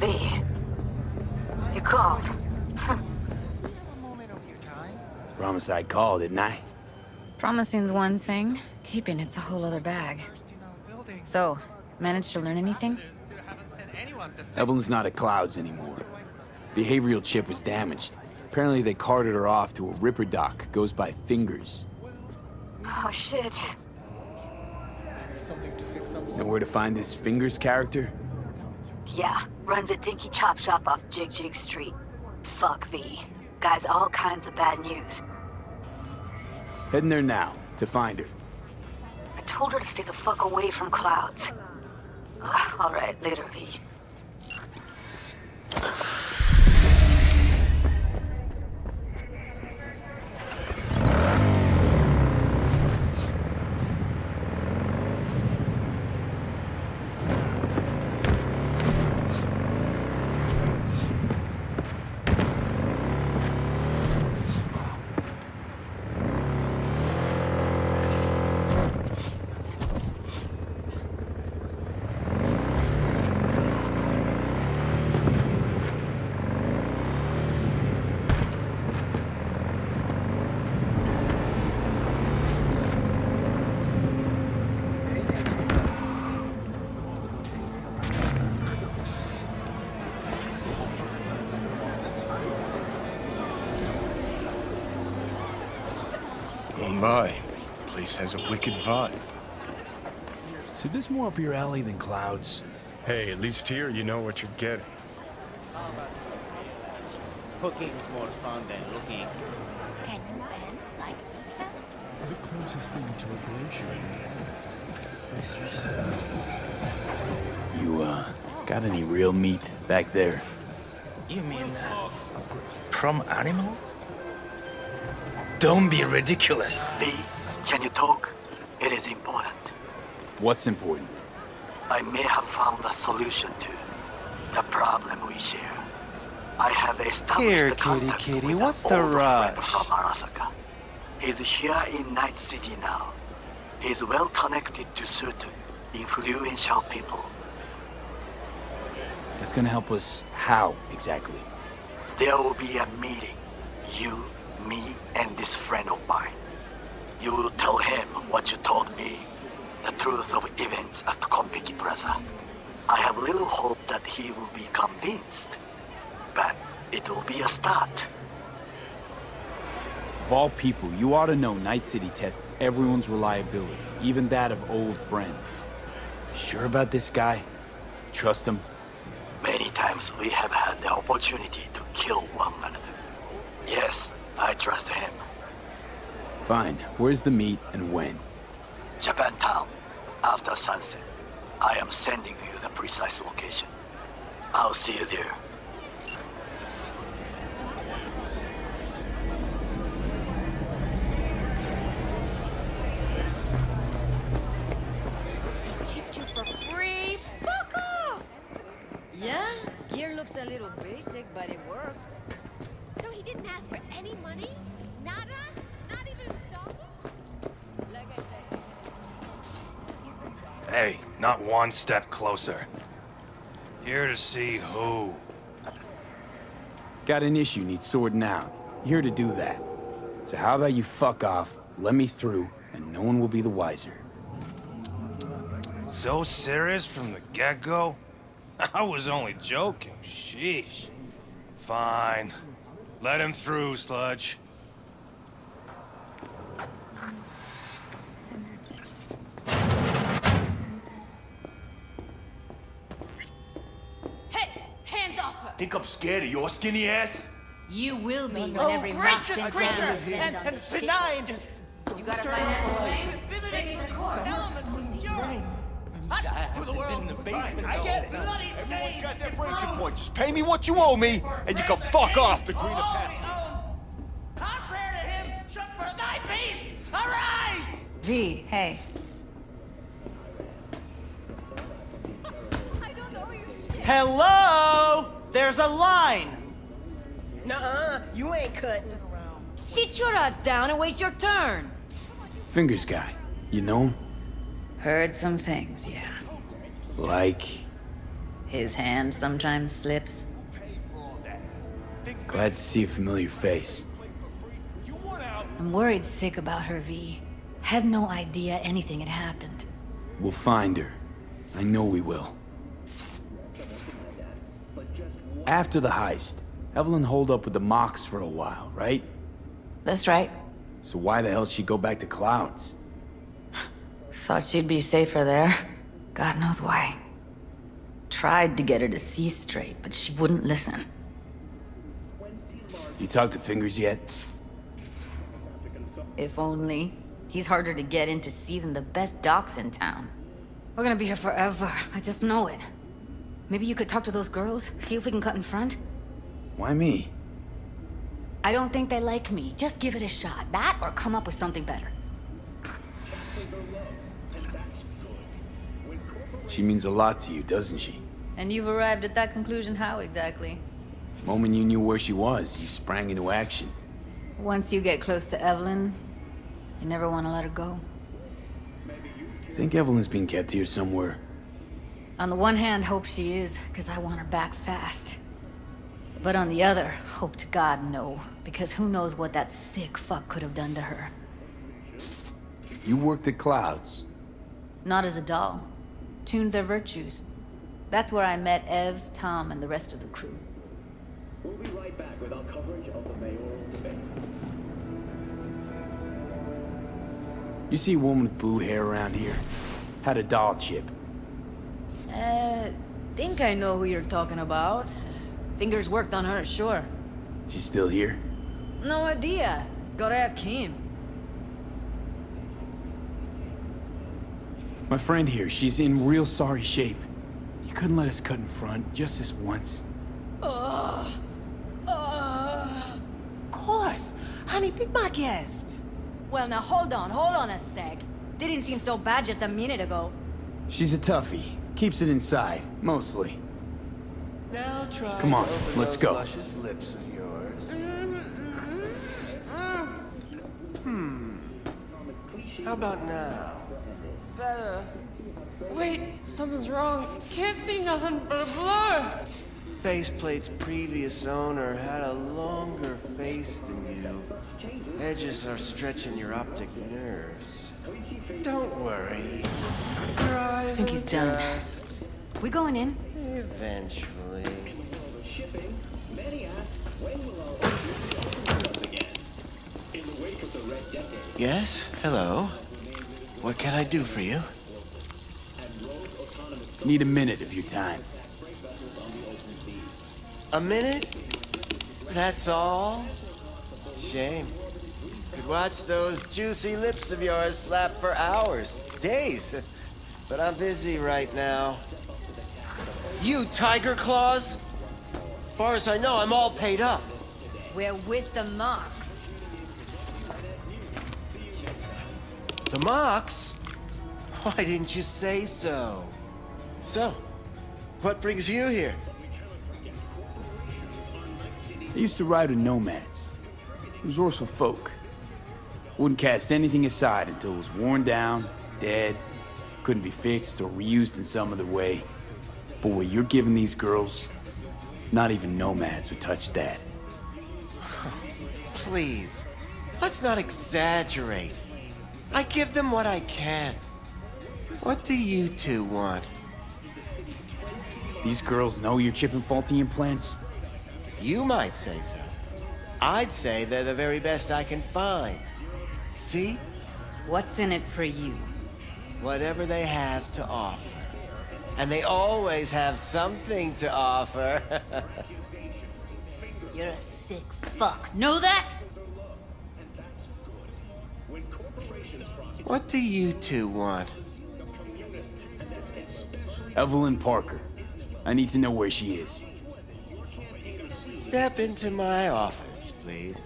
V, you called. Promise I'd call, didn't I? Promising's one thing, keeping it's a whole other bag. So, managed to learn anything? Evelyn's not at Clouds anymore. Behavioral chip was damaged. Apparently they carted her off to a ripper dock, goes by Fingers. Oh shit. Know where to find this Fingers character? Yeah, runs a dinky chop shop off Jig Jig Street. Fuck V. Guy's all kinds of bad news. Heading there now, to find her. I told her to stay the fuck away from Clouds. Alright, later, V. Oh my, place has a wicked vibe. So this more up your alley than Clouds? Hey, at least here you know what you're getting. Cooking's more fun than looking. Can you bend like she can? The closest thing to a glacier. You, got any real meat back there? You mean from animals? Don't be ridiculous. V, can you talk? It is important. What's important? I may have found a solution to the problem we share. I have established Here, the contact kitty, with what's an the old friend rush? from Arasaka. He's here in Night City now. He's well connected to certain influential people. That's gonna help us how, exactly? There will be a meeting. You, me, and this friend of mine. You will tell him what you told me. The truth of events at Konpeki Plaza. I have little hope that he will be convinced. But it will be a start. Of all people, you ought to know Night City tests everyone's reliability, even that of old friends. Sure about this guy? Trust him? Many times we have had the opportunity to kill one another. Yes, I trust him. Fine. Where's the meet and when? Japantown, after sunset. I am sending you the precise location. I'll see you there. Chipped you for free? Fuck off! Yeah, gear looks a little basic, but it works. So he didn't ask for any money? Nada? Not even installments? Like I said. Hey, not one step closer. Here to see who? Got an issue needs sorting out. Here to do that. So how about you fuck off, let me through, and no one will be the wiser. So serious from the get-go? I was only joking, sheesh. Fine. Let him through, Sludge. Hey! Hands off her! Think I'm scared of your skinny ass? You will be when Oh, every great, rock this sends creature! down And benign! You got a financial claim? Take it to court. Who the world in the basement? I get it. Everyone's got their breaking point. Just pay me what you owe me, and you can fuck off the greener path. Our prayer to him should for thy peace arise! V, hey. I don't know your shit! Hello? There's a line. Nuh-uh, you ain't cutting. Sit your ass down and wait your turn. Fingers guy, you know him? Heard some things, yeah. Like... His hand sometimes slips. Glad to see a familiar face. I'm worried sick about her, V. Had no idea anything had happened. We'll find her. I know we will. After the heist, Evelyn holed up with the Mox for a while, right? That's right. So why the hell did she go back to Clouds? Thought she'd be safer there. God knows why. Tried to get her to see straight, but she wouldn't listen. You talked to Fingers yet? If only. He's harder to get in to see than the best docs in town. We're gonna be here forever. I just know it. Maybe you could talk to those girls, see if we can cut in front? Why me? I don't think they like me. Just give it a shot. That or come up with something better. She means a lot to you, doesn't she? And you've arrived at that conclusion how exactly? The moment you knew where she was, you sprang into action. Once you get close to Evelyn, you never want to let her go. Think Evelyn's being kept here somewhere. On the one hand, hope she is, because I want her back fast. But on the other, hope to God no, because who knows what that sick fuck could have done to her. You worked at Clouds. Not as a doll. Tuned their virtues. That's where I met Ev, Tom, and the rest of the crew. We'll be right back with our coverage of the mayoral debate. You see a woman with blue hair around here? Had a doll chip. Think I know who you're talking about. Fingers worked on her, sure. She's still here? No idea. Gotta ask him. My friend here, she's in real sorry shape. You couldn't let us cut in front, just this once. Of course. Honey, be my guest. Well, now hold on a sec. Didn't seem so bad just a minute ago. She's a toughie. Keeps it inside, mostly. Now try Come on, to open let's those go. luscious lips of yours. How about now? Better. Wait, something's wrong. Can't see nothing but a blur. Faceplate's previous owner had a longer face than you. Edges are stretching your optic nerves. Don't worry. Your eyes I think he's done. adjust. We going in? Eventually. Shipping. Many ask, when will our open once again? In the wake of the Red Decade, Yes? Hello? What can I do for you? Need a minute of your time. A minute? That's all? Shame. Could watch those juicy lips of yours flap for hours, days. But I'm busy right now. You, Tiger Claws? Far as I know, I'm all paid up. We're with the Mox. The Mox? Why didn't you say so? So, what brings you here? I used to ride with nomads. Resourceful folk. Wouldn't cast anything aside until it was worn down, dead, couldn't be fixed or reused in some other way. But what you're giving these girls, not even nomads would touch that. Please, let's not exaggerate. I give them what I can. What do you two want? These girls know you're chipping faulty implants? You might say so. I'd say they're the very best I can find. See? What's in it for you? Whatever they have to offer. And they always have something to offer. You're a sick fuck. Know that? What do you two want? Evelyn Parker. I need to know where she is. Step into my office, please.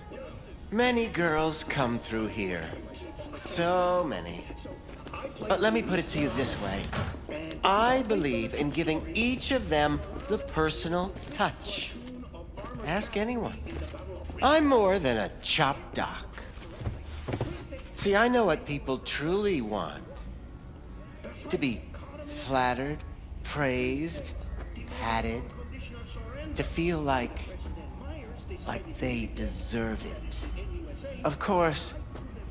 Many girls come through here. So many. But let me put it to you this way. I believe in giving each of them the personal touch. Ask anyone. I'm more than a chop doc. See, I know what people truly want. To be flattered, praised, patted, to feel like they deserve it. Of course,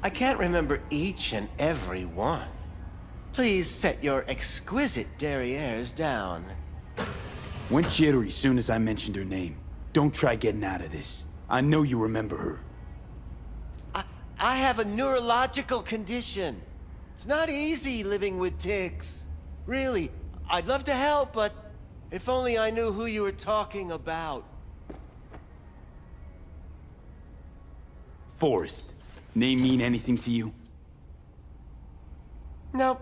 I can't remember each and every one. Please set your exquisite derrieres down. Went jittery soon as I mentioned her name. Don't try getting out of this. I know you remember her. I have a neurological condition. It's not easy living with tics. Really, I'd love to help, but if only I knew who you were talking about. Forrest. Name mean anything to you? Nope.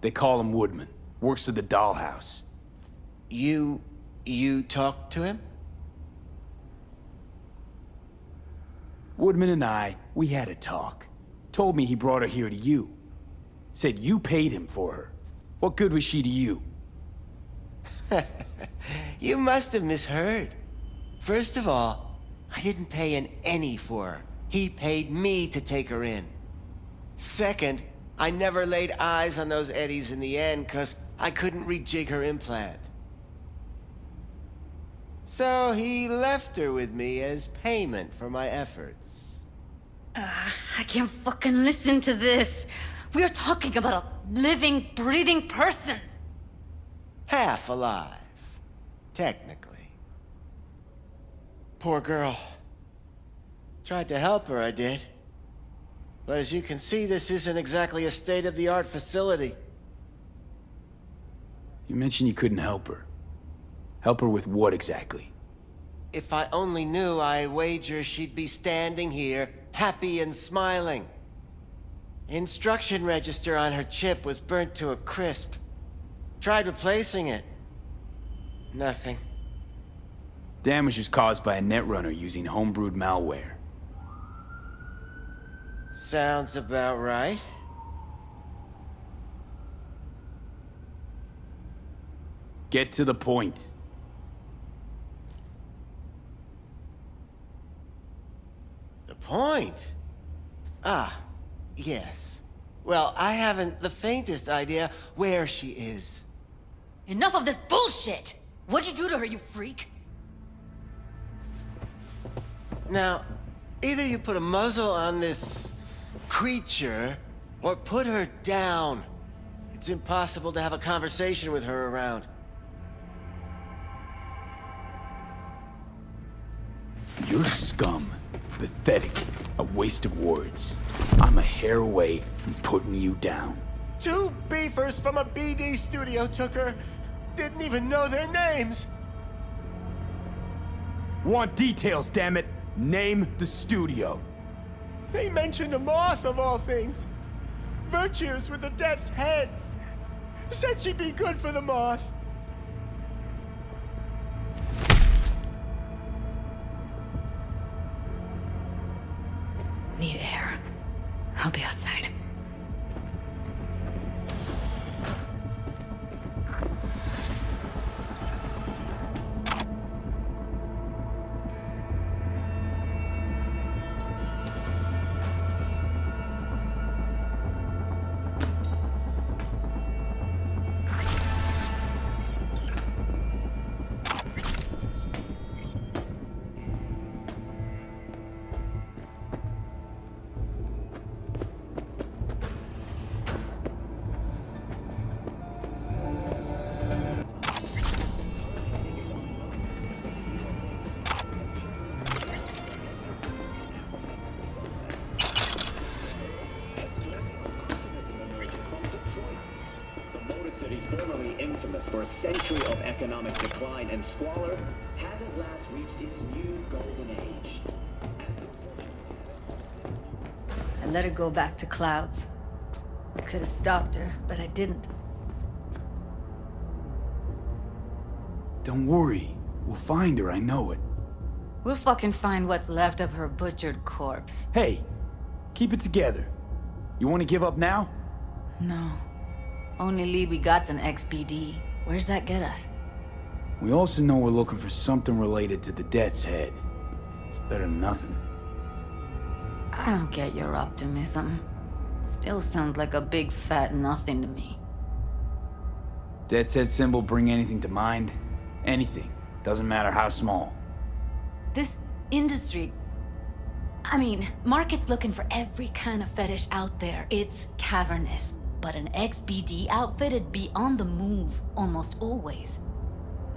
They call him Woodman. Works at the dollhouse. You talked to him? Woodman and we had a talk. Told me he brought her here to you. Said you paid him for her. What good was she to you? You must have misheard. First of all, I didn't pay an any for her. He paid me to take her in. Second, I never laid eyes on those eddies in the end because I couldn't rejig her implant. So he left her with me as payment for my efforts. I can't fucking listen to this. We are talking about a living, breathing person. Half alive, technically. Poor girl. Tried to help her, I did. But as you can see, this isn't exactly a state-of-the-art facility. You mentioned you couldn't help her. Help her with what exactly? If I only knew, I wager she'd be standing here, happy and smiling. Instruction register on her chip was burnt to a crisp. Tried replacing it. Nothing. Damage was caused by a netrunner using homebrewed malware. Sounds about right. Get to the point. The point? Ah, yes. Well, I haven't the faintest idea where she is. Enough of this bullshit! What'd you do to her, you freak? Now, either you put a muzzle on this creature, or put her down. It's impossible to have a conversation with her around. You're scum. Pathetic. A waste of words. I'm a hair away from putting you down. 2 beefers from a BD studio took her. Didn't even know their names. Want details, damn it. Name the studio. They mentioned a moth of all things. Virtues with the death's head. Said she'd be good for the moth. Need air. I'll be outside. Formerly infamous for a century of economic decline and squalor, has at last reached its new golden age. I let her go back to Clouds. I could have stopped her, but I didn't. Don't worry. We'll find her, I know it. We'll fucking find what's left of her butchered corpse. Hey, keep it together. You want to give up now? No. Only lead we got's an XBD. Where's that get us? We also know we're looking for something related to the Death's Head. It's better than nothing. I don't get your optimism. Still sounds like a big fat nothing to me. Death's Head symbol bring anything to mind? Anything. Doesn't matter how small. This industry... I mean, market's looking for every kind of fetish out there. It's cavernous. But an XBD outfit'd be on the move almost always.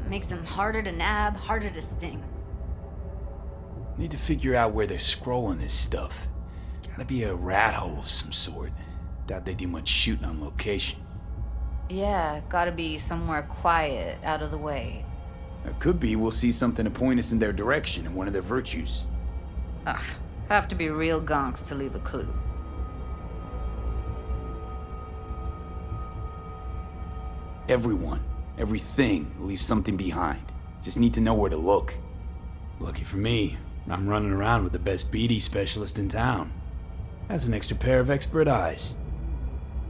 Makes them harder to nab, harder to sting. Need to figure out where they're scrolling this stuff. Gotta be a rat hole of some sort. Doubt they do much shooting on location. Yeah, gotta be somewhere quiet, out of the way. It could be we'll see something to point us in their direction and one of their virtues. Ugh, have to be real gonks to leave a clue. Everyone, everything leaves something behind. Just need to know where to look. Lucky for me, I'm running around with the best BD specialist in town. That's an extra pair of expert eyes.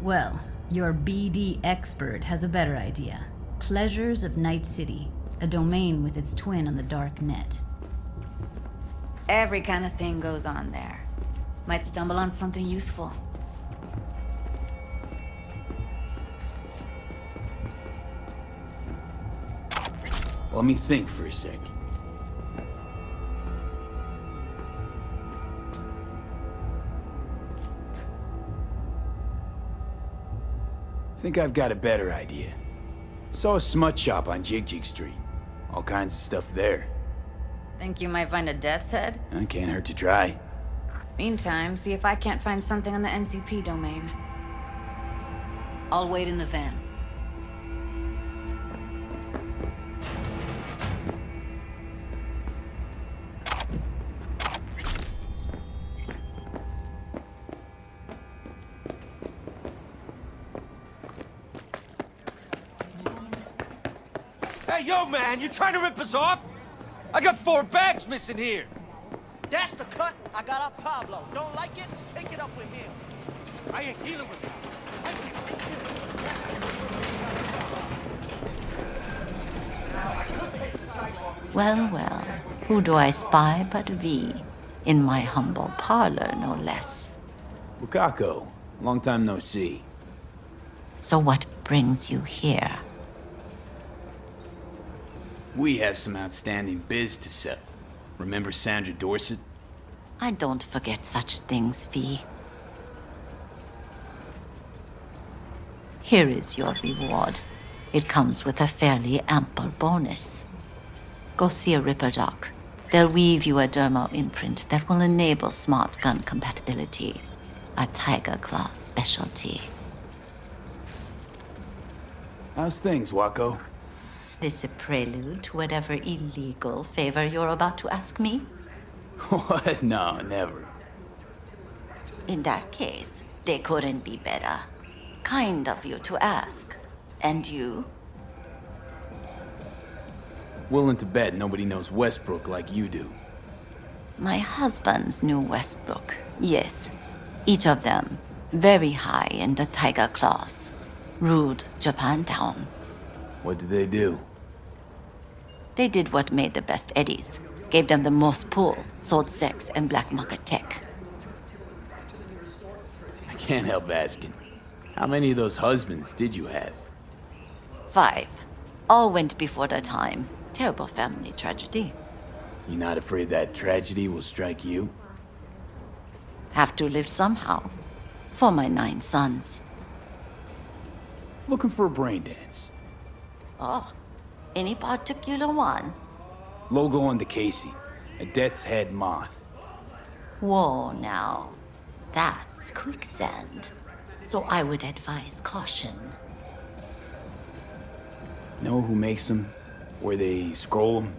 Well, your BD expert has a better idea. Pleasures of Night City, a domain with its twin on the dark net. Every kind of thing goes on there. Might stumble on something useful. Let me think for a sec. Think I've got a better idea. Saw a smut shop on Jig Street. All kinds of stuff there. Think you might find a death's head? Can't hurt to try. Meantime, see if I can't find something on the NCP domain. I'll wait in the van. Hey, yo, man, you trying to rip us off? I got 4 bags missing here. That's the cut I got off Pablo. Don't like it? Take it up with him. I ain't dealing with that. Well, well, who do I spy but V? In my humble parlor, no less. Bukako, long time no see. So what brings you here? We have some outstanding biz to settle. Remember Sandra Dorset? I don't forget such things, V. Here is your reward. It comes with a fairly ample bonus. Go see a Ripper Doc. They'll weave you a dermal imprint that will enable smart gun compatibility. A Tiger Claw specialty. How's things, Wako? This a prelude to whatever illegal favor you're about to ask me? What? No, never. In that case, they couldn't be better. Kind of you to ask. And you? Willing to bet nobody knows Westbrook like you do. My husbands knew Westbrook, yes. Each of them very high in the Tiger Claws. Ruled Japantown. What did they do? They did what made the best eddies. Gave them the most pull, sold sex and black market tech. I can't help asking. How many of those husbands did you have? 5. All went before their time. Terrible family tragedy. You not afraid that tragedy will strike you? Have to live somehow. For my 9 sons. Looking for a brain dance. Oh, any particular one? Logo on the casing. A death's head moth. Whoa, now. That's quicksand. So I would advise caution. Know who makes them? Where they scroll them?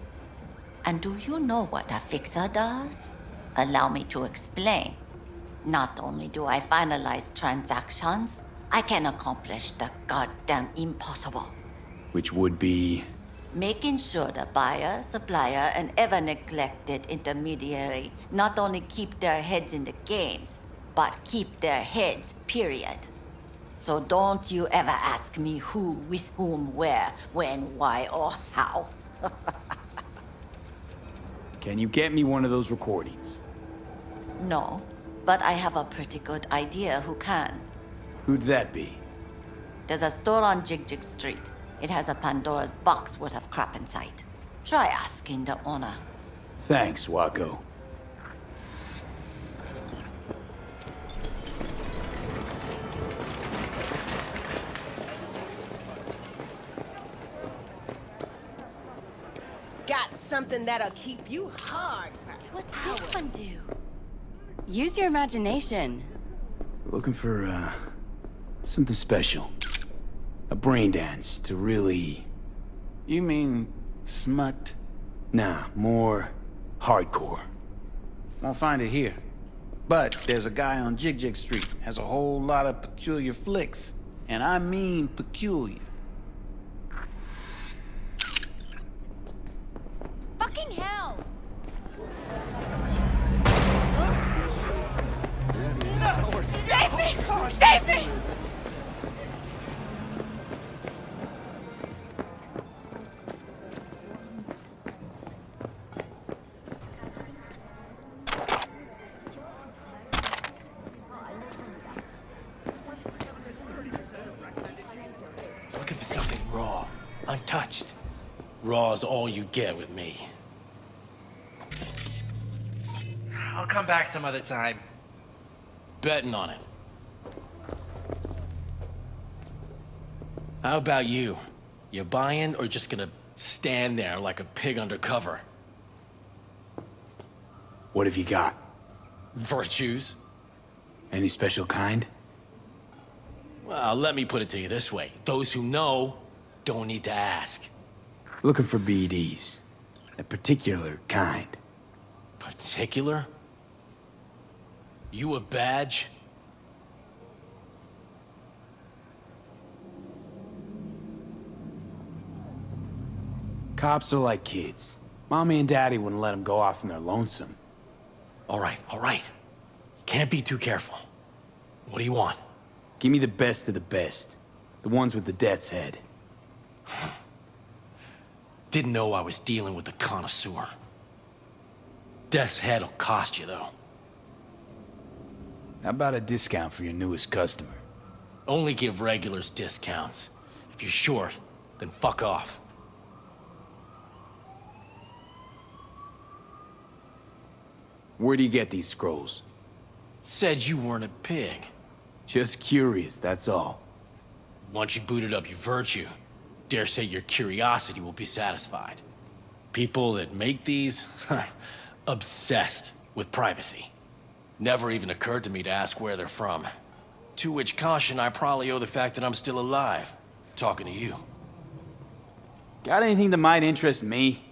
And do you know what a fixer does? Allow me to explain. Not only do I finalize transactions, I can accomplish the goddamn impossible. Which would be? Making sure the buyer, supplier, and ever neglected intermediary not only keep their heads in the games, but keep their heads, period. So don't you ever ask me who, with whom, where, when, why, or how. Can you get me one of those recordings? No, but I have a pretty good idea who can. Who'd that be? There's a store on Jig Street. It has a Pandora's box worth of crap inside. Try asking the owner. Thanks, Wako. Got something that'll keep you hard for What's this one do? Use your imagination. Looking for, something special. A brain dance to really... You mean smut? Nah, more hardcore. Won't find it here. But there's a guy on Jig Jig Street, has a whole lot of peculiar flicks. And I mean peculiar. Fucking hell! Save me! Save me! Looking for something raw, untouched. Raw's all you get with me. I'll come back some other time. Betting on it. How about you? You buying or just gonna stand there like a pig undercover? What have you got? Virtues? Any special kind? Well, let me put it to you this way. Those who know don't need to ask. Looking for BDs. A particular kind. Particular? You a badge? Cops are like kids. Mommy and Daddy wouldn't let them go off in their lonesome. All right. Can't be too careful. What do you want? Give me the best of the best. The ones with the death's head. Didn't know I was dealing with a connoisseur. Death's head'll cost you, though. How about a discount for your newest customer? Only give regulars discounts. If you're short, then fuck off. Where do you get these scrolls? Said you weren't a pig. Just curious, that's all. Once you booted up your virtue, dare say your curiosity will be satisfied. People that make these, obsessed with privacy. Never even occurred to me to ask where they're from. To which caution I probably owe the fact that I'm still alive, talking to you. Got anything that might interest me?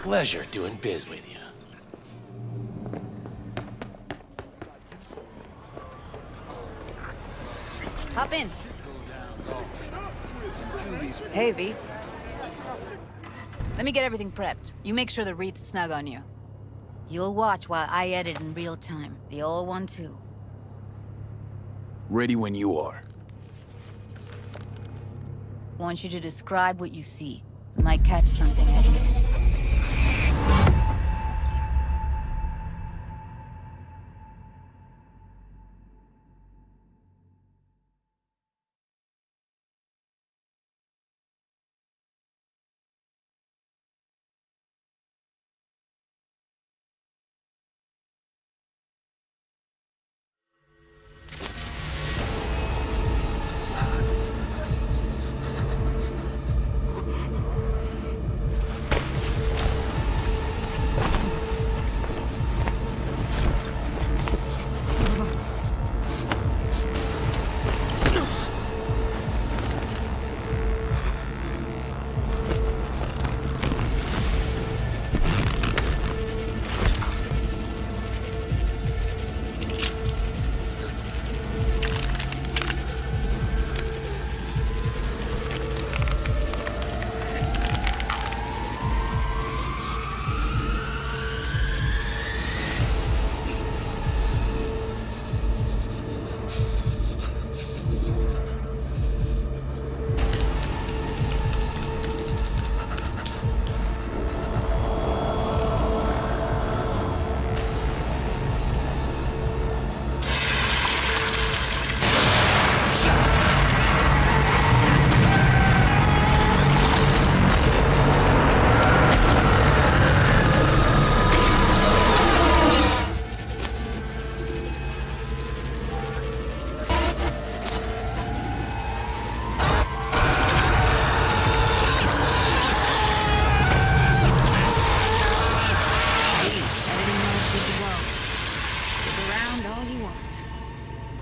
Pleasure doing biz with you. Hop in. Hey, V. Let me get everything prepped. You make sure the wreath's snug on you. You'll watch while I edit in real time. The old one, too. Ready when you are. Want you to describe what you see. Might catch something I miss.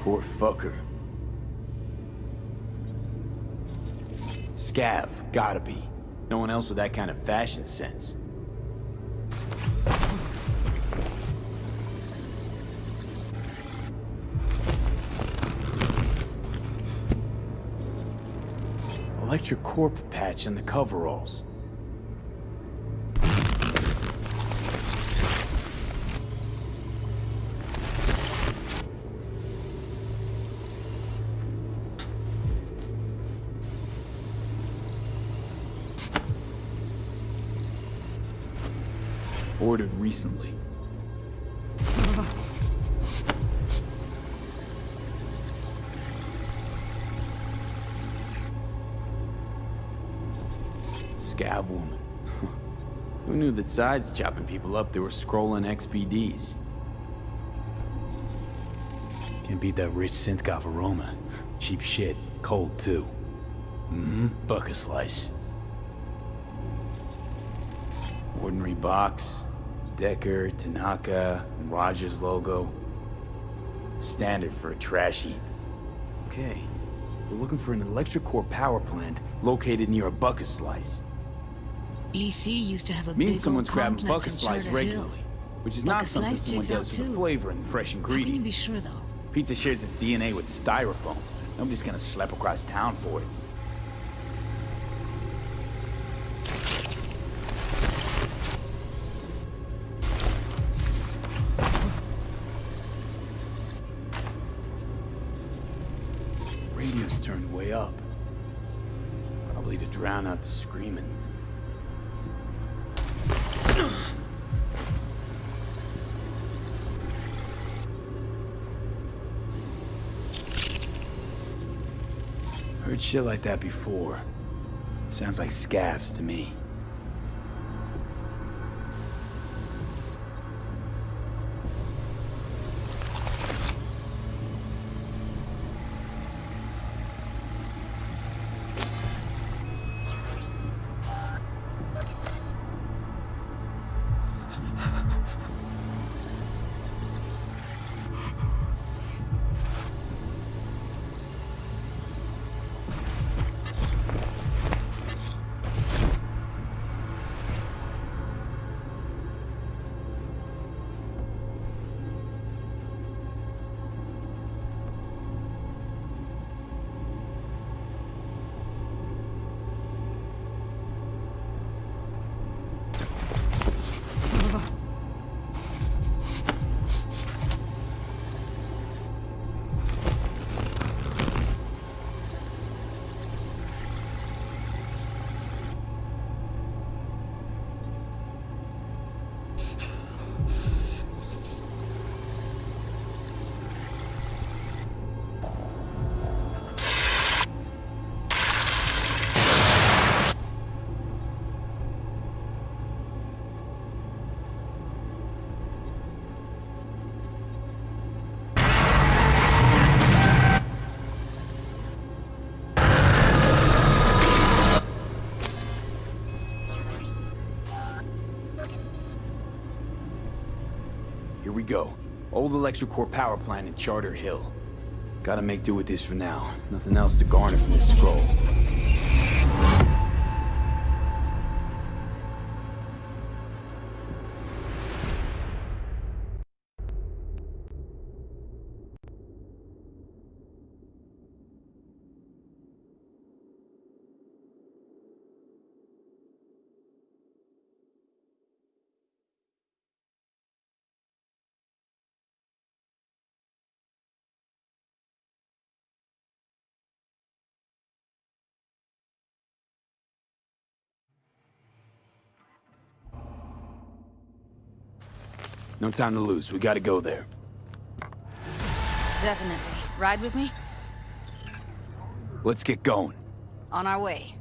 Poor fucker. Scav, gotta be. No one else with that kind of fashion sense. Electric corp patch on the coveralls. Ordered recently. Scav woman. Who knew that sides chopping people up, they were scrolling XBDs? Can't beat that rich synth aroma. Cheap shit. Cold, too. Buck a slice. Ordinary box. Decker, Tanaka, and Rogers logo. Standard for a trash heap. Okay. We're looking for an electric core power plant located near a bucket slice. EC used to have a Means big someone's old grabbing complex bucket in slice Charter regularly, Hill. which is not Bucket something slice someone checks does out for the too. flavor and fresh How can you be ingredients. sure though? Pizza shares its DNA with styrofoam. Nobody's gonna schlep across town for it. Radio's turned way up. Probably to drown out the screaming. Heard shit like that before. Sounds like scavs to me. Here we go. Old electric core power plant in Charter Hill. Gotta make do with this for now. Nothing else to garner from this scroll. No time to lose. We gotta go there. Definitely. Ride with me? Let's get going. On our way.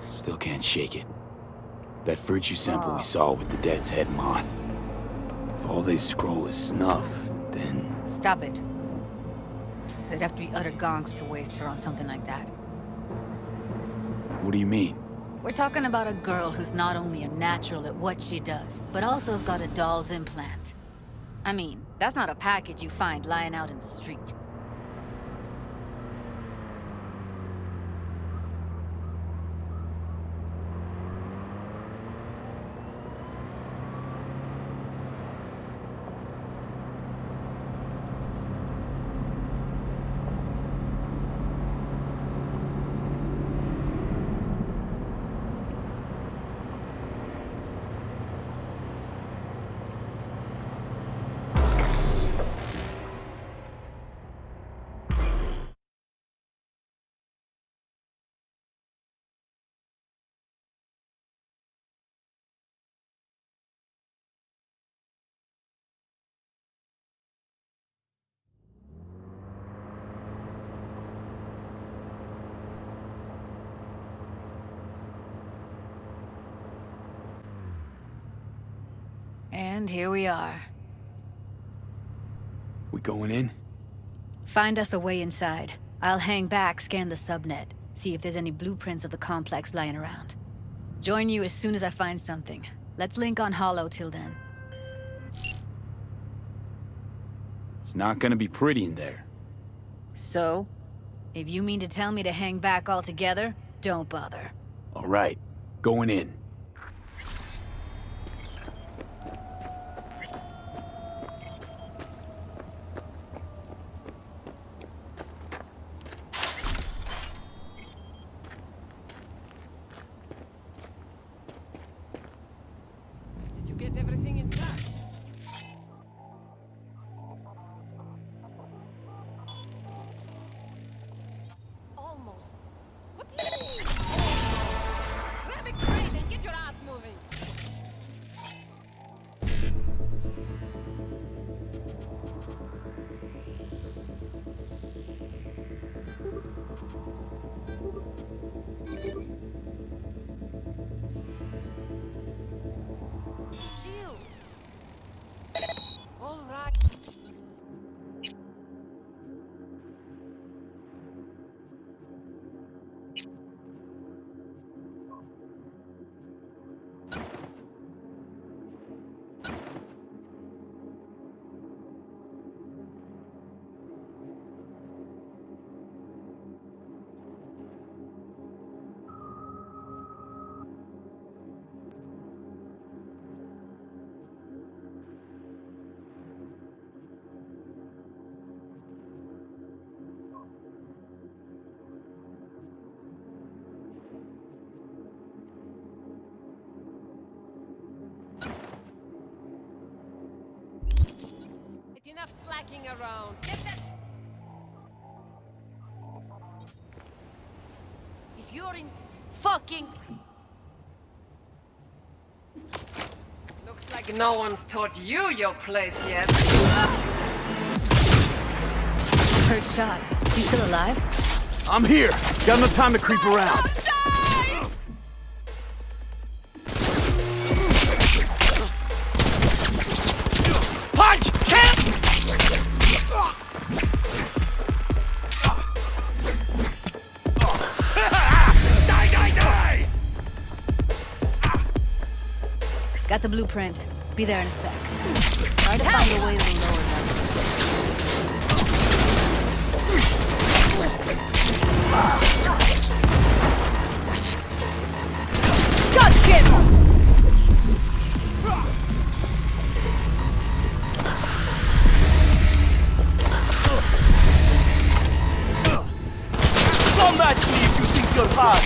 Still can't shake it. That virtue sample we saw with the Dead's Head moth. If all they scroll is snuff, then... Stop it. They'd have to be utter gonks to waste her on something like that. What do you mean? We're talking about a girl who's not only a natural at what she does, but also's got a doll's implant. I mean, that's not a package you find lying out in the street. And here we are. We going in? Find us a way inside. I'll hang back, scan the subnet, see if there's any blueprints of the complex lying around. Join you as soon as I find something. Let's link on Hollow till then. It's not gonna be pretty in there. So? If you mean to tell me to hang back altogether, don't bother. All right, going in. Did you get everything inside? Almost. What do you mean? Grab a crate and get your ass moving. Chill. All right. Enough slacking around. Get that. If you're in fucking. Looks like no one's taught you your place yet. Heard shots. You still alive? I'm here. Got no time to creep around. Punch! Kill! Die, die, die! Got the blueprint. Be there in a sec. Try to find a way to lower them. Got him! Come back to me if you think you're hard!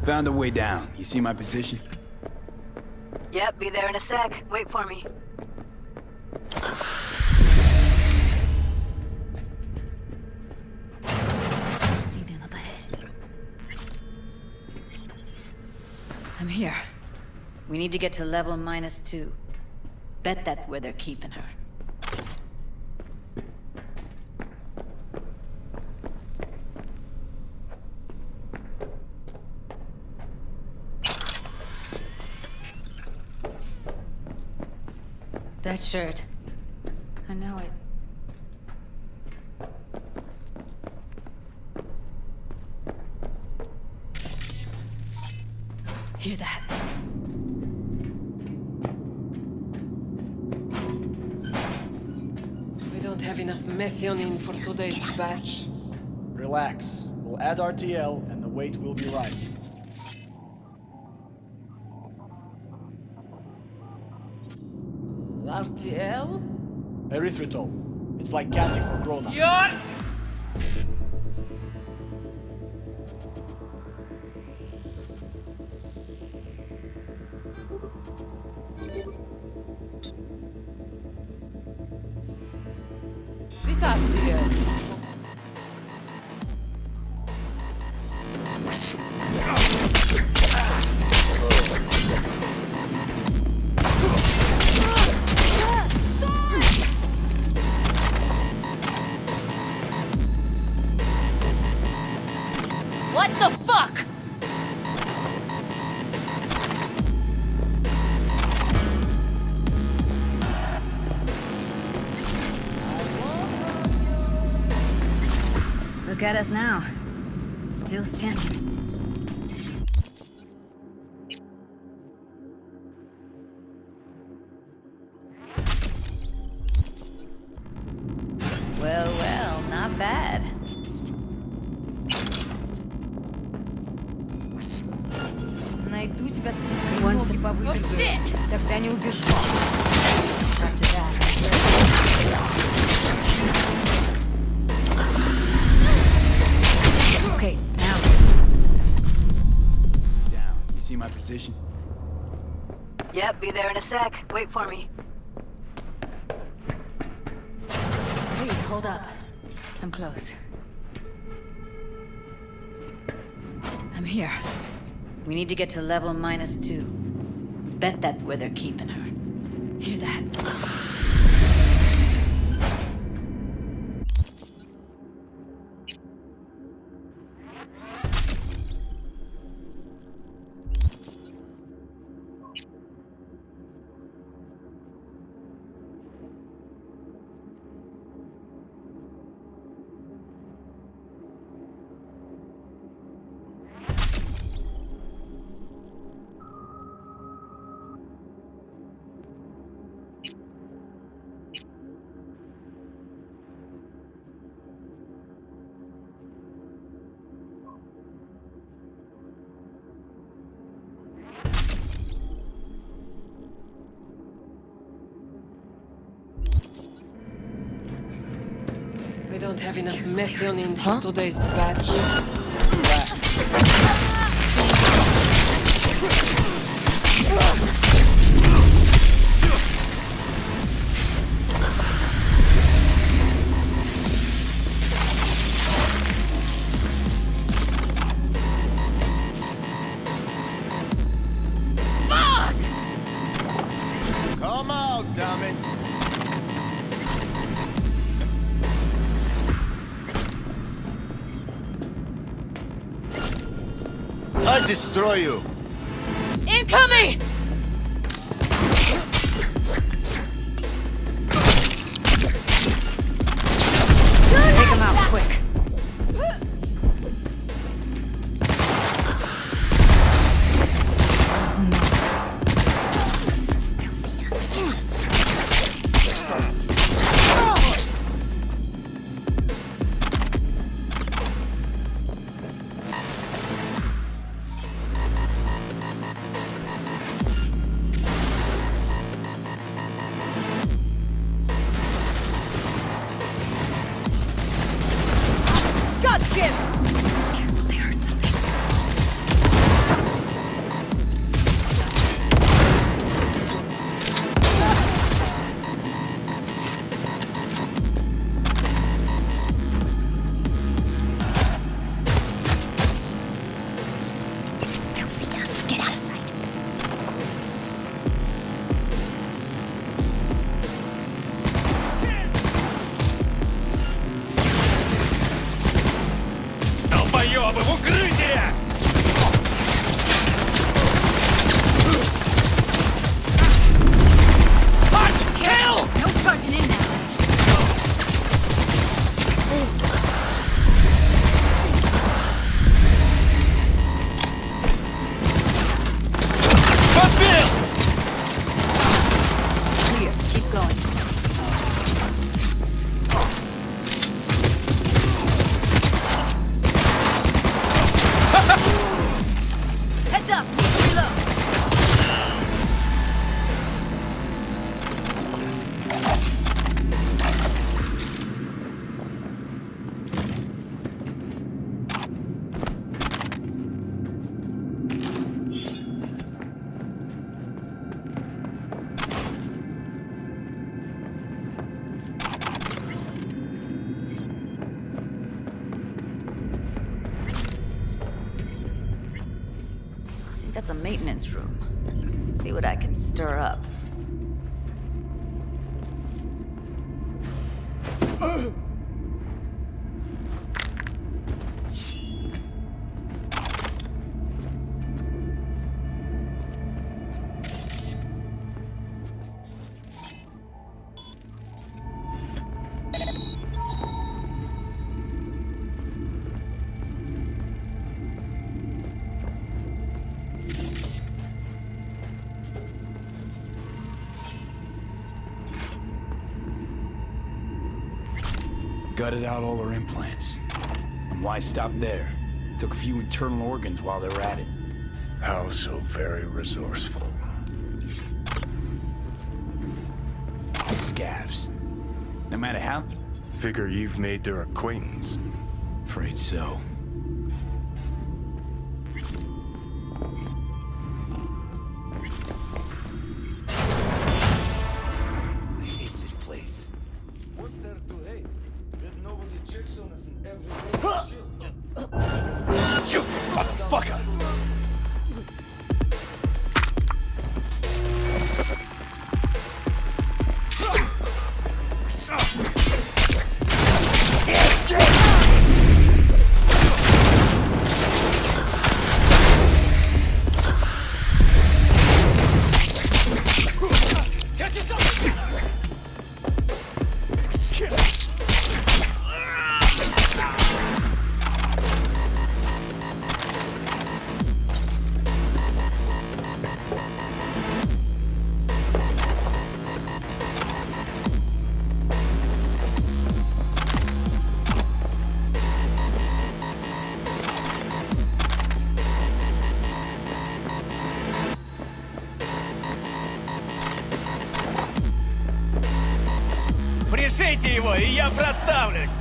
Found a way down. You see my position? Yep, be there in a sec. Wait for me. See them up ahead. I'm here. We need to get to level -2. Bet that's where they're keeping her. That shirt. I know it. Hear that? We don't have enough methionine for today's batch. Relax. We'll add RTL and the weight will be right. RTL? Erythritol. It's like candy for grown-ups. This RTL. What the fuck? Look at us now. Still standing. Well, well, not bad. Найду тебя с ноги повыдергаю. Тогда не убежишь. Okay, now. Down. You see my position? Yep, be there in a sec. Wait for me. Hey, hold up. I'm close. I'm here. We need to get to level -2. Bet that's where they're keeping her. Hear that? don't have enough methionine for today's batch. Come out, damn it! I destroy you! Incoming! Take him out, quick. God damn! Careful, they heard something. They'll see us. Get out of sight. Долбоёбы, в укрытие! Kill! No charging in now. Подбил! Clear. Keep going. Heads up! Reload! That's a maintenance room. See what I can stir up. Gutted out all her implants. And why stop there? Took a few internal organs while they were at it. How so very resourceful. Scavs. No matter how... Figure you've made their acquaintance. Afraid so. I hate this place. What's there to hate? That nobody checks on us in every Shoot, motherfucker! Пришейте его, и я проставлюсь!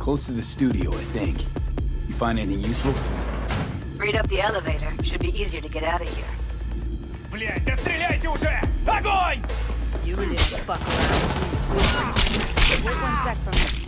Close to the studio, I think. You find anything useful? Freed up the elevator. Should be easier to get out of here. Блядь, да стреляйте уже! Огонь! You really didn't fuck around. Wait 1 sec from me.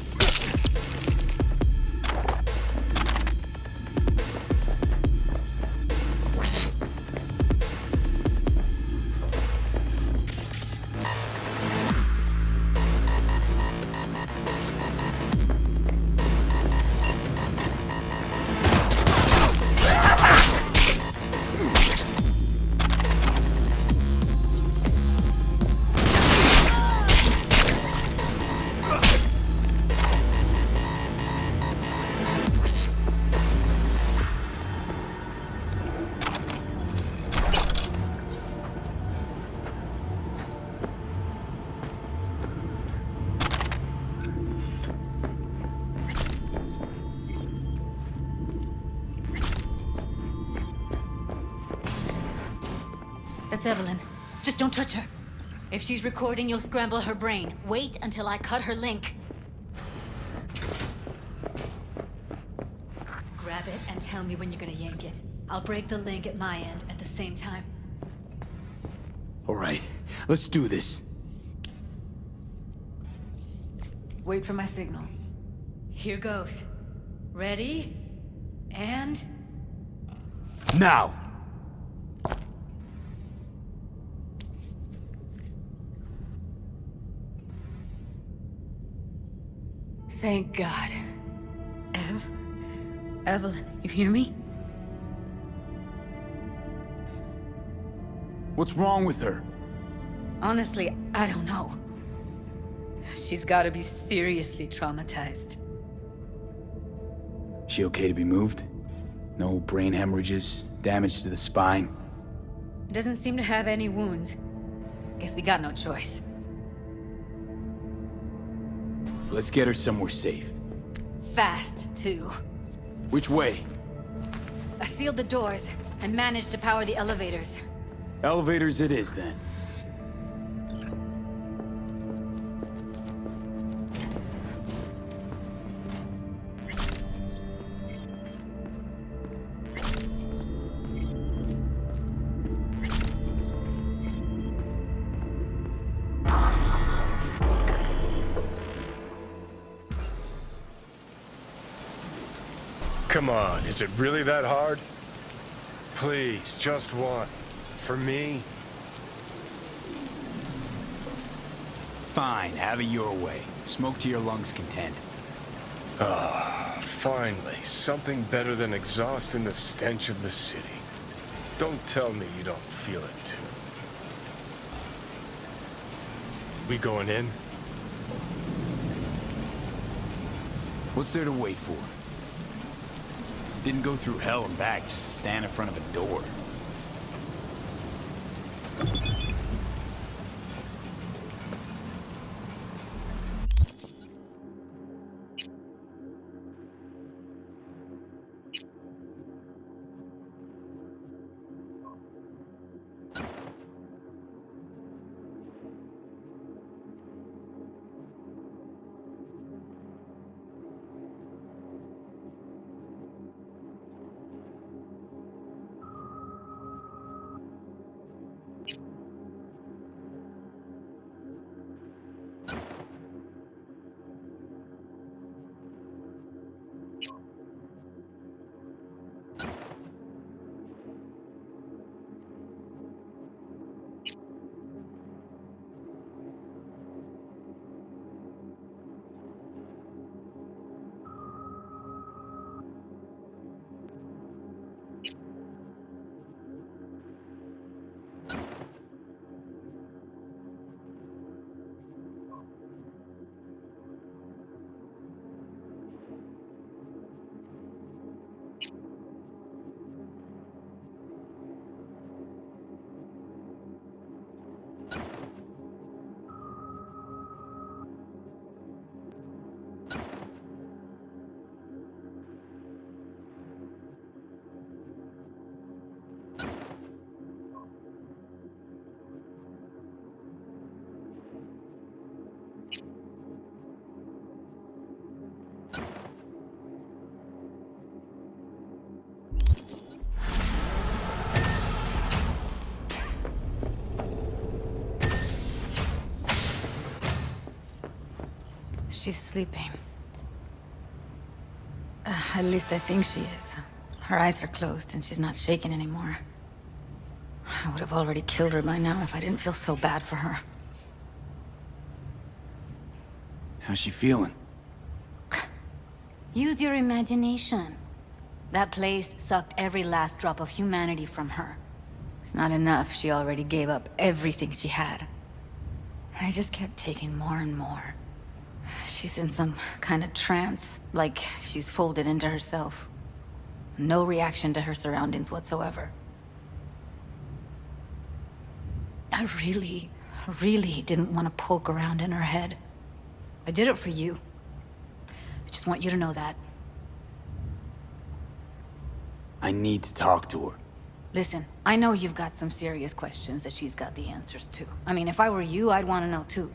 That's Evelyn. Just don't touch her. If she's recording, you'll scramble her brain. Wait until I cut her link. Grab it and tell me when you're gonna yank it. I'll break the link at my end at the same time. All right, let's do this. Wait for my signal. Here goes. Ready? And... Now! Thank God. Evelyn, you hear me? What's wrong with her? Honestly, I don't know. She's gotta be seriously traumatized. She okay to be moved? No brain hemorrhages, damage to the spine? Doesn't seem to have any wounds. Guess we got no choice. Let's get her somewhere safe. Fast, too. Which way? I sealed the doors and managed to power the elevators. Elevators it is, then. Come on, is it really that hard? Please, just one. For me? Fine, have it your way. Smoke to your lungs' content. Ah, finally, something better than exhaust and the stench of the city. Don't tell me you don't feel it, too. We going in? What's there to wait for? Didn't go through hell and back just to stand in front of a door. She's sleeping. At least I think she is. Her eyes are closed and she's not shaking anymore. I would have already killed her by now if I didn't feel so bad for her. How's she feeling? Use your imagination. That place sucked every last drop of humanity from her. It's not enough. She already gave up everything she had. I just kept taking more and more. She's in some kind of trance, like she's folded into herself. No reaction to her surroundings whatsoever. I really didn't want to poke around in her head. I did it for you. I just want you to know that. I need to talk to her. Listen, I know you've got some serious questions that she's got the answers to. I mean, if I were you, I'd want to know too.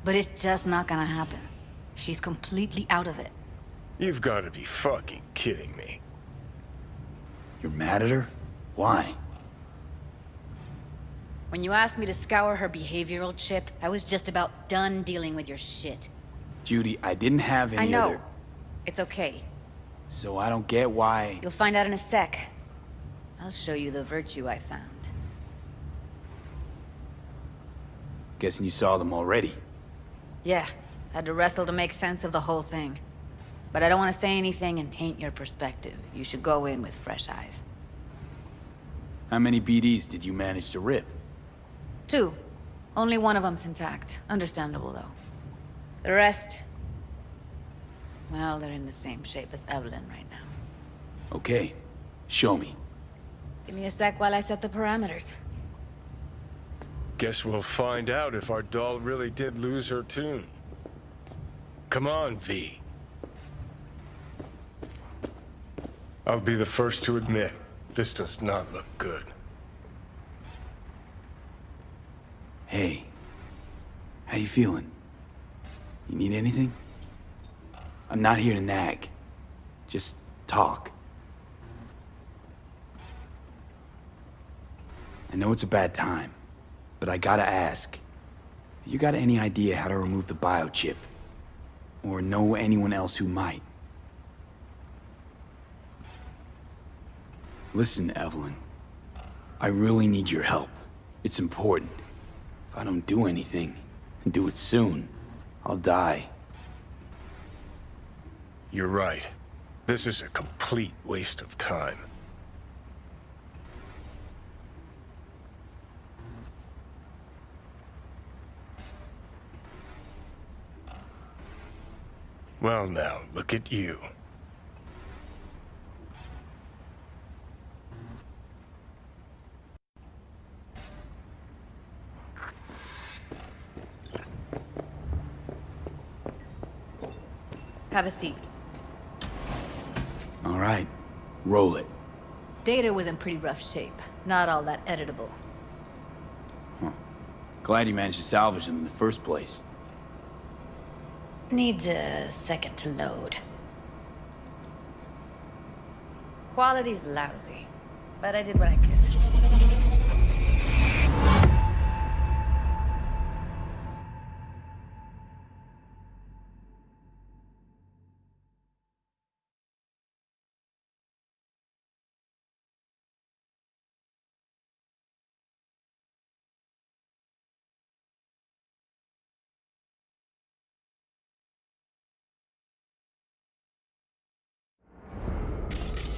But it's just not gonna happen. She's completely out of it. You've got to be fucking kidding me. You're mad at her? Why? When you asked me to scour her behavioral chip, I was just about done dealing with your shit. Judy, I didn't have any I know. other... It's okay. So I don't get why... You'll find out in a sec. I'll show you the virtue I found. Guessing you saw them already. Yeah, had to wrestle to make sense of the whole thing. But I don't want to say anything and taint your perspective. You should go in with fresh eyes. How many BDs did you manage to rip? 2. Only one of them's intact. Understandable, though. The rest... well, they're in the same shape as Evelyn right now. Okay. Show me. Give me a sec while I set the parameters. Guess we'll find out if our doll really did lose her tune. Come on, V. I'll be the first to admit, this does not look good. Hey. How you feeling? You need anything? I'm not here to nag. Just talk. I know it's a bad time, but I gotta ask. You got any idea how to remove the biochip? Or know anyone else who might? Listen, Evelyn. I really need your help. It's important. If I don't do anything, and do it soon, I'll die. You're right. This is a complete waste of time. Well now, look at you. Have a seat. All right. Roll it. Data was in pretty rough shape. Not all that editable. Huh. Glad you managed to salvage them in the first place. Needs a second to load. Quality's lousy, but I did what I could.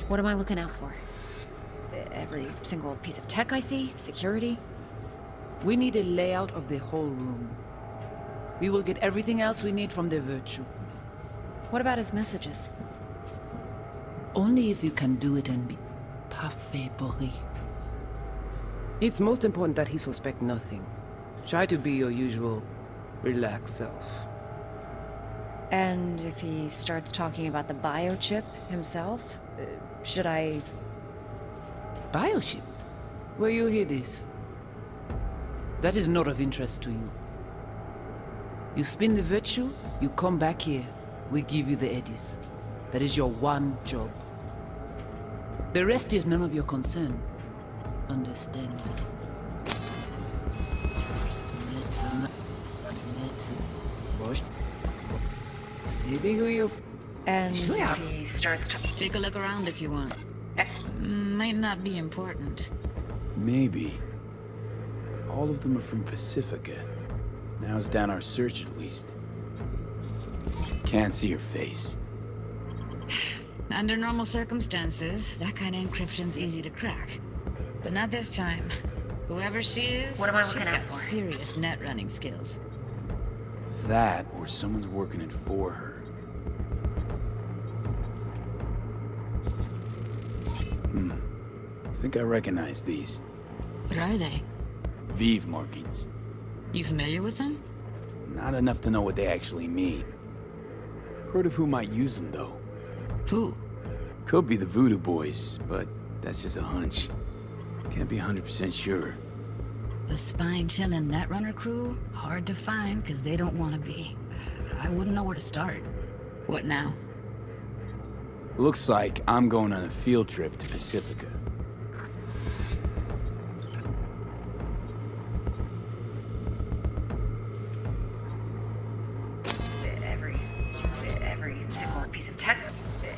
What am I looking out for? Every single piece of tech I see? Security? We need a layout of the whole room. We will get everything else we need from the Virtue. What about his messages? Only if you can do it and be parfait bourré. It's most important that he suspect nothing. Try to be your usual, relaxed self. And if he starts talking about the biochip himself, should I... Biochip? Where you hear this? That is not of interest to you. You spin the Virtue, you come back here, we give you the eddies. That is your one job. The rest is none of your concern. Understand? Let's... See who you... And Sure. if he starts to... Take a look around if you want. Might not be important. Maybe. All of them are from Pacifica. Now's down our search at least. Can't see her face. Under normal circumstances, that kind of encryption's easy to crack. But not this time. Whoever she is, What am I she's looking got out for? serious net running skills. That, or someone's working it for her. I think I recognize these. What are they? Vive markings. You familiar with them? Not enough to know what they actually mean. Heard of who might use them, though. Who? Could be the Voodoo Boys, but that's just a hunch. Can't be 100% sure. The spine-chilling Netrunner crew? Hard to find, because they don't want to be. I wouldn't know where to start. What now? Looks like I'm going on a field trip to Pacifica. Every single piece of tech.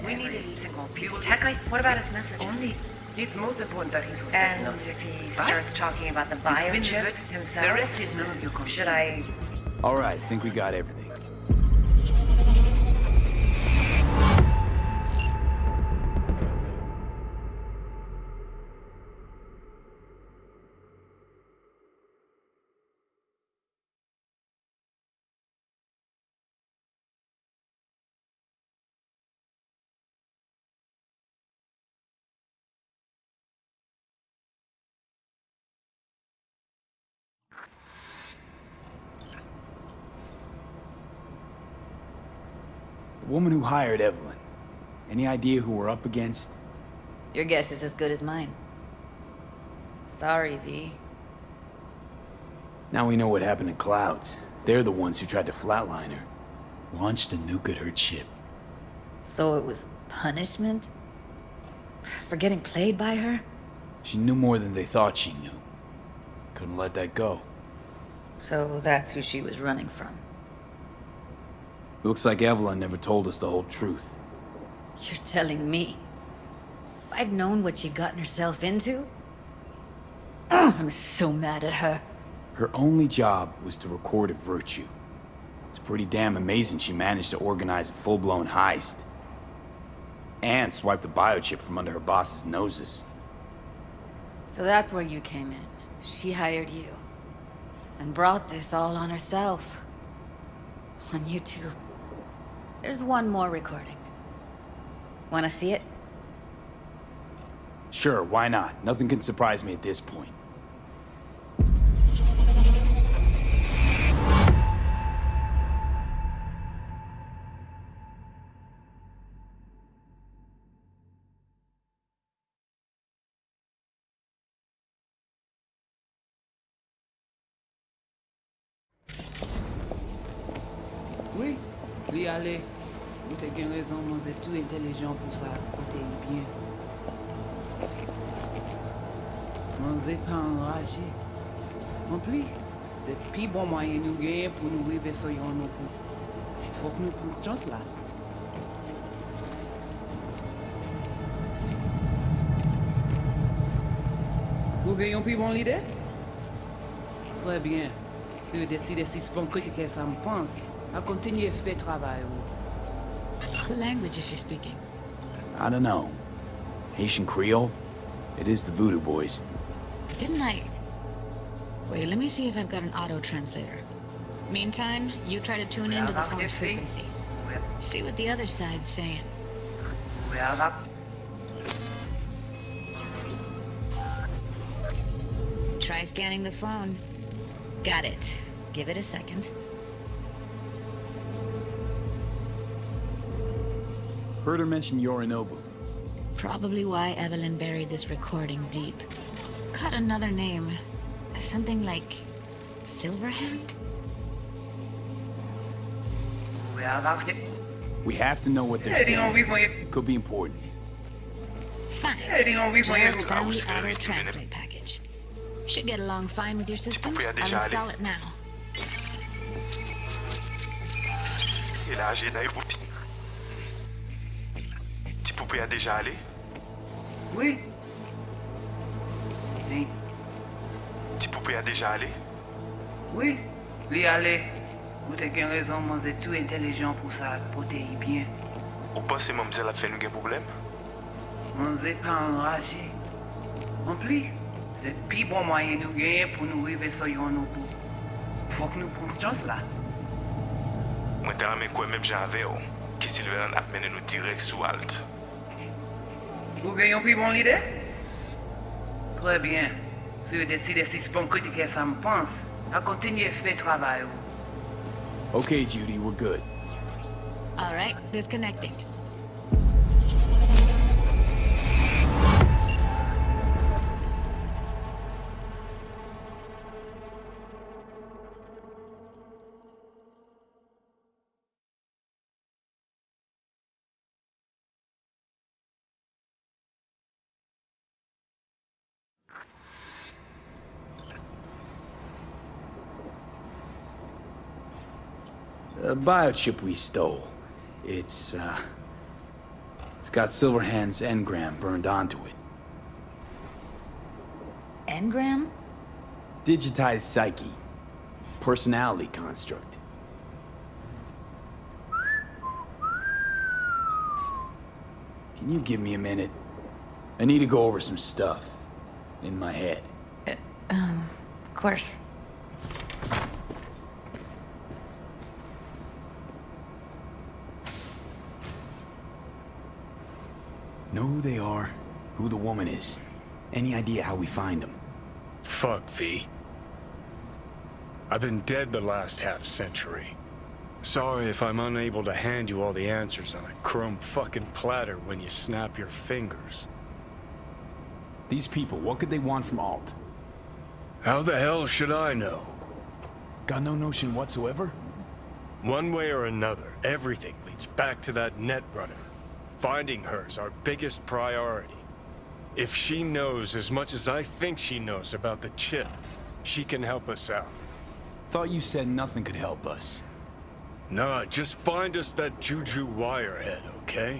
We need a single piece of tech. What about his messages? Only. It's most important that he's And if he starts talking about the biochip himself, the rest is none of your concern. should I... All right, I think we got everything. The woman who hired Evelyn. Any idea who we're up against? Your guess is as good as mine. Sorry, V. Now we know what happened to Clouds. They're the ones who tried to flatline her. Launched a nuke at her ship. So it was punishment? For getting played by her? She knew more than they thought she knew. Couldn't let that go. So that's who she was running from. Looks like Evelyn never told us the whole truth. You're telling me? If I'd known what she'd gotten herself into? I'm so mad at her. Her only job was to record a virtue. It's pretty damn amazing she managed to organize a full-blown heist. And swipe the biochip from under her boss's noses. So that's where you came in. She hired you. And brought this all on herself. On you two. There's one more recording. Wanna see it? Sure, why not? Nothing can surprise me at this point. Oui, lui aller. Ou te gen raison, moi c'est tout intelligent pour ça, côté bien. Moi c'est pas enragé. En plus, c'est plus bon moyen nous gagner pour nous arriver sur yon nous coup. Faut que nous prenions chance là. Vous gagnez plus bon l'idée? Très bien. Si vous décidez si c'est bon critiquer ça me pense, à continuer à faire travail. What language is she speaking? I don't know. Haitian Creole? It is the Voodoo Boys. Didn't I? Wait, let me see if I've got an auto-translator. Meantime, you try to tune into the phone's frequency. See what the other side's saying. Try scanning the phone. Got it. Give it a second. Heard her mention Yorinobu. Probably why Evelyn buried this recording deep. Caught another name. Something like Silverhand? We have to know what they're saying. It could be important. Fine. Just run the auto-translate package. Should get along fine with your system. I'll install it now. Et là, j'ai d'ailleurs pour piscine. Petit poupée a déjà allé? Oui. Oui. Petit poupée a déjà allé? Oui. Lui aller. Vous avez une raison, moi c'est tout intelligent pour ça, pour te bien. Ou pensez moi me dire la fait nous un problème? Moi c'est pas enragé. En plus, c'est le plus bon moyen de nous gagner pour nous arriver sur nos bouts. Faut que nous prenions chance là. Moi t'ai ramé quoi même j'avais que Sylvain a mené nous direct sous Alt. Vous gagnez plus bon l'idée? Très bien. Si vous décidez si c'est bon critiquer ça me pense, à continuer à faire travail. Okay, Judy, we're good. All right, disconnecting. The biochip we stole. It's got Silverhand's engram burned onto it. Engram? Digitized psyche. Personality construct. Can you give me a minute? I need to go over some stuff. In my head. Of course. Know who they are, who the woman is. Any idea how we find them? Fuck, V. I've been dead the last half-century. Sorry if I'm unable to hand you all the answers on a chrome fucking platter when you snap your fingers. These people, what could they want from Alt? How the hell should I know? Got no notion whatsoever? One way or another, everything leads back to that Netrunner. Finding her's our biggest priority. If she knows as much as I think she knows about the chip, she can help us out. Thought you said nothing could help us. Nah, just find us that Juju wirehead, okay?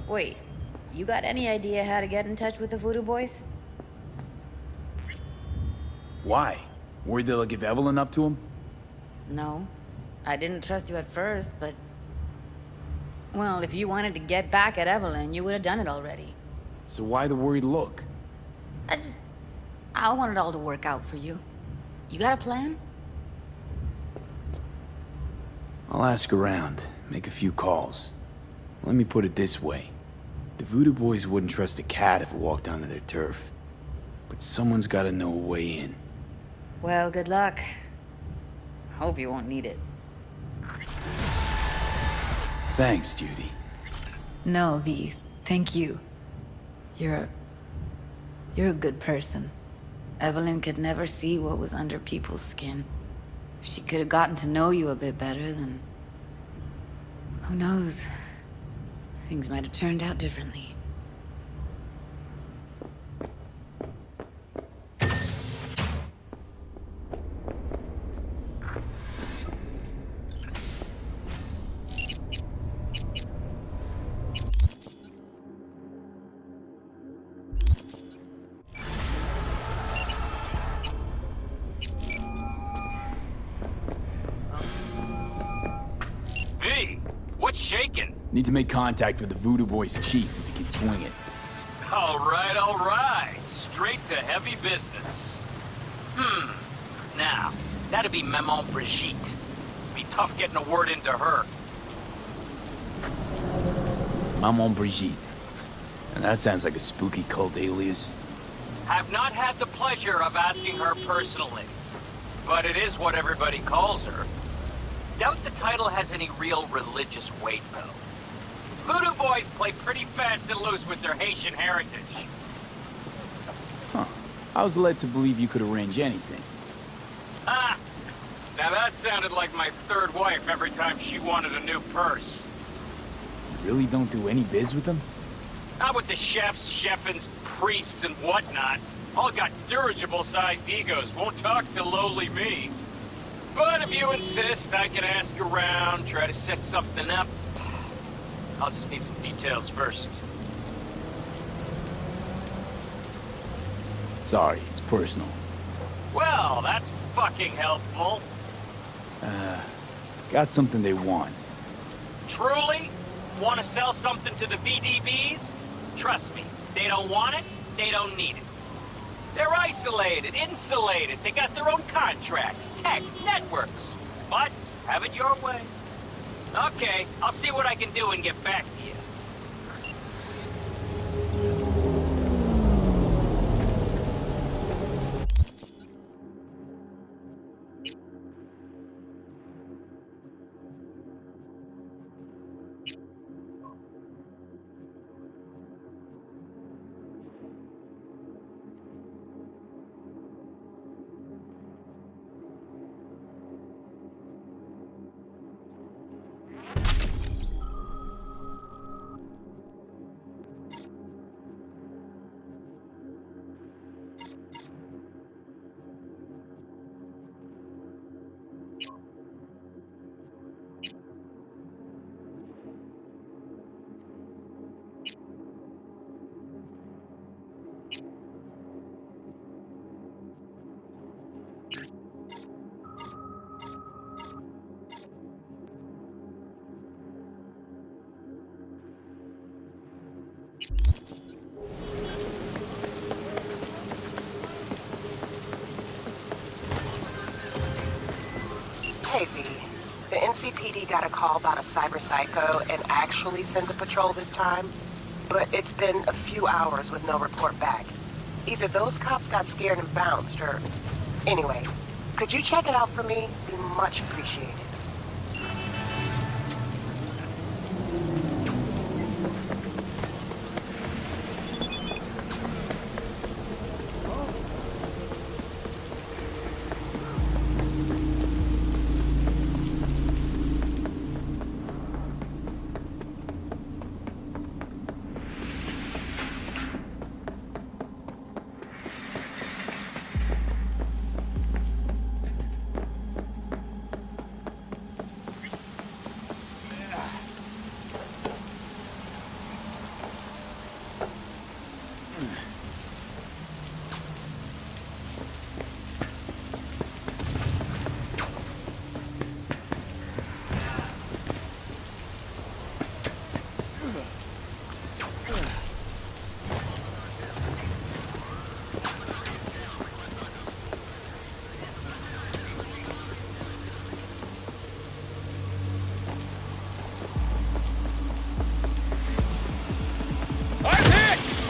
Wait, you got any idea how to get in touch with the Voodoo Boys? Why? Worried they'll give Evelyn up to him? No. I didn't trust you at first, but... Well, if you wanted to get back at Evelyn, you would have done it already. So why the worried look? I want it all to work out for you. You got a plan? I'll ask around, make a few calls. Let me put it this way. The Voodoo Boys wouldn't trust a cat if it walked onto their turf. But someone's gotta know a way in. Well, good luck. Hope you won't need it. Thanks, Judy. No, V. Thank you. You're a good person. Evelyn could never see what was under people's skin. If she could have gotten to know you a bit better, then... who knows? Things might have turned out differently. V, what's shaking? Need to make contact with the Voodoo Boys chief if he can swing it. All right. Straight to heavy business. Now, that'd be Maman Brigitte. Be tough getting a word into her. Maman Brigitte. And that sounds like a spooky cult alias. Have not had the pleasure of asking her personally, but it is what everybody calls her. Doubt the title has any real religious weight, though. Voodoo Boys play pretty fast and loose with their Haitian heritage. Huh. I was led to believe you could arrange anything. Ah! Now that sounded like my third wife every time she wanted a new purse. really don't do any biz with them? Not with the chefs, cheffins, priests, and whatnot. All got dirigible-sized egos, won't talk to lowly me. But if you insist, I can ask around, try to set something up. I'll just need some details first. Sorry, it's personal. Well, that's fucking helpful. Got something they want. Truly? Want to sell something to the VDBs? Trust me, they don't want it, they don't need it. They're isolated, insulated, they got their own contracts, tech, networks. But, have it your way. Okay, I'll see what I can do and get back to you. Hey, V. The NCPD got a call about a cyber psycho and actually sent a patrol this time, but it's been a few hours with no report back. Either those cops got scared and bounced, or... Anyway, could you check it out for me? Be much appreciated.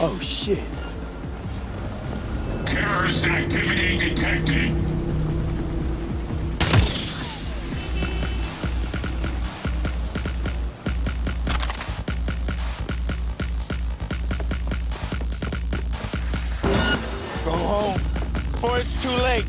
Oh, shit. Terrorist activity detected. Go home before it's too late.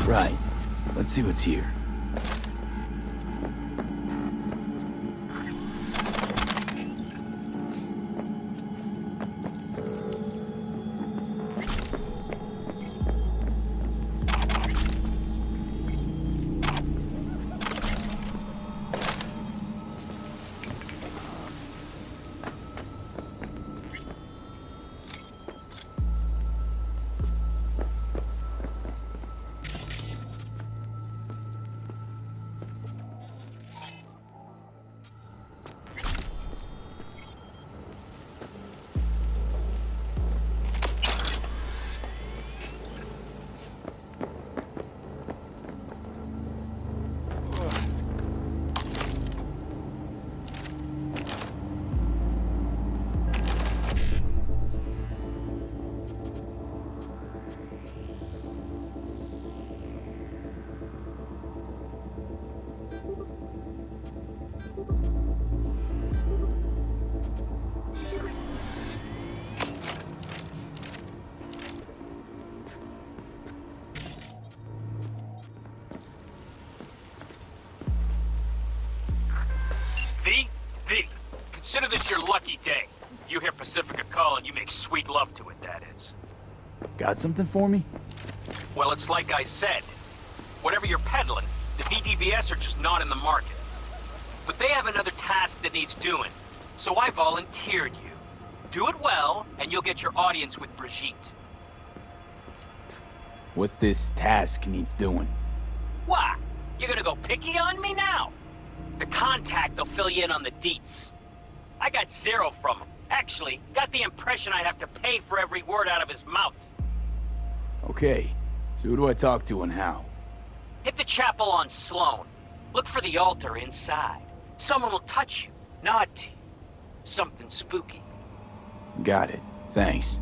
Right. Let's see what's here. Consider this your lucky day. You hear Pacifica call and you make sweet love to it, that is. Got something for me? Well, it's like I said. Whatever you're peddling, the VDBS are just not in the market. But they have another task that needs doing, so I volunteered you. Do it well, and you'll get your audience with Brigitte. What's this task needs doing? What? You're gonna go picky on me now? The contact will fill you in on the deets. I got zero from him. Actually, got the impression I'd have to pay for every word out of his mouth. Okay, so who do I talk to and how? Hit the chapel on Sloan. Look for the altar inside. Someone will touch you, nod to you. Something spooky. Got it. Thanks.